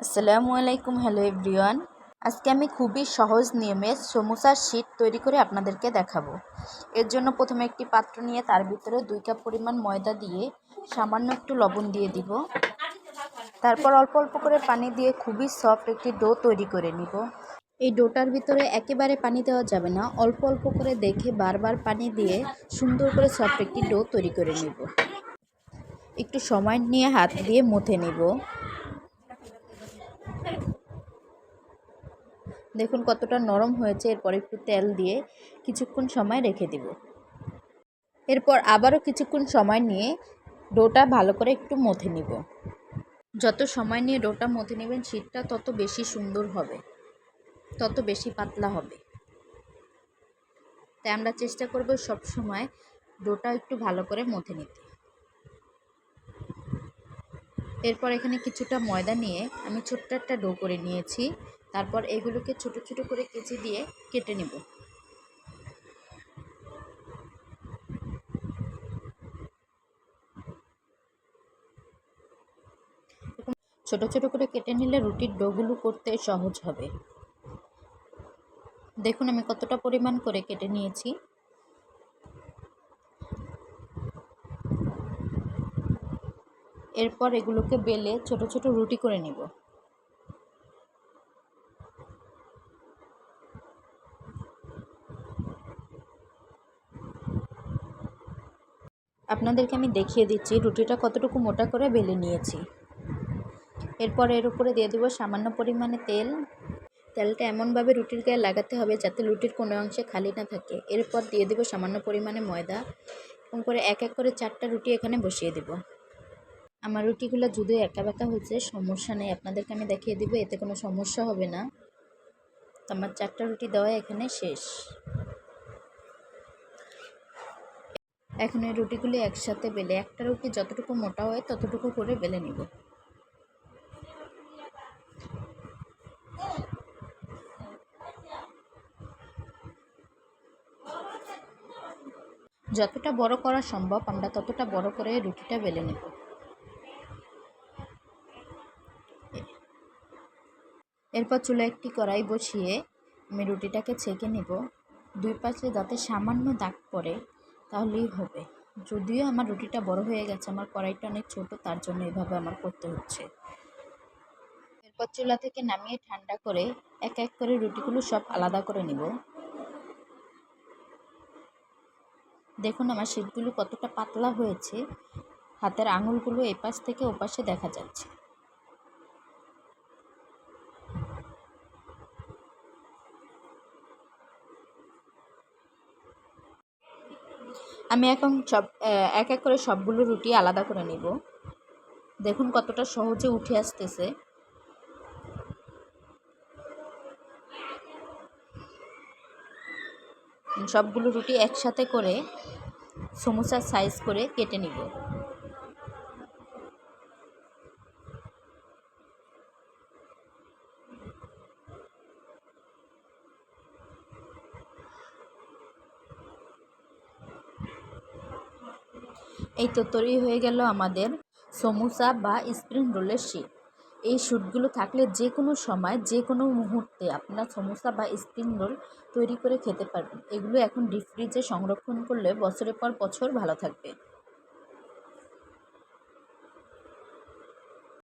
আসসালামু আলাইকুম। Hello everyone. আজকে আমি খুবই সহজ নিয়মে সমোসার শীট তৈরি করে আপনাদেরকে দেখাবো। এর জন্য প্রথমে একটি পাত্র নিয়ে তার ভিতরে 2 কাপ পরিমাণ ময়দা দিয়ে সামান্য একটু লবণ দিয়ে দিব। তারপর অল্প অল্প করে পানি দিয়ে খুবই সফট একটি ডো তৈরি করে নিব। এই ডোটার ভিতরে একেবারে পানি দেওয়া যাবে না, অল্প অল্প করে দেখে বারবার পানি দিয়ে সুন্দর করে সফট একটি ডো তৈরি করে নিব। একটু সময় নিয়ে হাত দিয়ে মুথে নিব। দেখুন কতটা নরম হয়েছে। এরপর একটু তেল দিয়ে কিছুক্ষণ সময় রেখে দিব। এরপর আবারও কিছুক্ষণ সময় নিয়ে ডোটা ভালো করে একটু মথে নিব। যত সময় নিয়ে ডোটা মথে নেবেন শীটটা তত বেশি সুন্দর হবে, তত বেশি পাতলা হবে। তাই আমরা চেষ্টা করব সব সময় ডোটা একটু ভালো করে মথে নিতে। এরপর এখানে কিছুটা ময়দা নিয়ে আমি ছোট্ট একটা ডো করে নিয়েছি। তারপর এগুলোকে ছোট ছোট করে কেচি দিয়ে কেটে নেব। ছোট ছোট করে কেটে নিলে রুটির ডোগুলো করতে সহজ হবে। দেখুন আমি কতটা পরিমাণ করে কেটে নিয়েছি। এরপর এগুলোকে বেলে ছোট ছোট রুটি করে নিব। আপনাদেরকে আমি দেখিয়ে দিচ্ছি রুটিটা কতটুকু মোটা করে বেলে নিয়েছি। এরপর এর উপরে দিয়ে দেবো সামান্য পরিমাণে তেল। তেলটা এমনভাবে রুটির গায়ে লাগাতে হবে যাতে রুটির কোনো অংশে খালি না থাকে। এরপর দিয়ে দেবো সামান্য পরিমাণে ময়দা এবং করে এক এক করে 4টা রুটি এখানে বসিয়ে দেব। আমার রুটিগুলো যদিও একা বেঁকা হয়েছে, সমস্যা নেই, আপনাদেরকে আমি দেখিয়ে দেবো, এতে কোনো সমস্যা হবে না। তো আমার 4টা রুটি দেওয়া এখানে শেষ। এখন এই রুটিগুলি একসাথে বেলে একটা রুটি যতটুকু মোটা হয় ততটুকু করে বেলে নিব। যতটা বড় করা সম্ভব আমরা ততটা বড় করে রুটিটা বেলে নেব। এরপর চুলায় একটি কড়াই বসিয়ে আমি রুটিটাকে ছেঁকে নেব। 2 পাশে যাতে সামান্য দাগ পড়ে তাহলেই হবে। যদিও আমার রুটিটা বড় হয়ে গেছে, আমার কড়াইটা অনেক ছোট, তার জন্য এভাবে আমার করতে হচ্ছে। এরপর চুলা থেকে নামিয়ে ঠান্ডা করে এক এক করে রুটিগুলো সব আলাদা করে নেব। দেখুন আমার শীটগুলো কতটা পাতলা হয়েছে, হাতের আঙুলগুলো এপাশ থেকে ওপাশে দেখা যাচ্ছে। আমি এখন এক এক করে সবগুলো রুটি আলাদা করে নেব। দেখুন কতটা সহজে উঠে আসতেছে। সবগুলো রুটি একসাথে করে সমোসার সাইজ করে কেটে নিব। এই তো তৈরি হয়ে গেল আমাদের সমোসা বা স্প্রিং রোলের শীট। এই শ্যুটগুলো থাকলে যে কোনো সময় যে কোনো মুহূর্তে আপনারা সমোসা বা স্প্রিং রোল তৈরি করে খেতে পারবেন। এগুলো এখন ডিপ ফ্রিজে সংরক্ষণ করলে বছরের পর বছর ভালো থাকবে।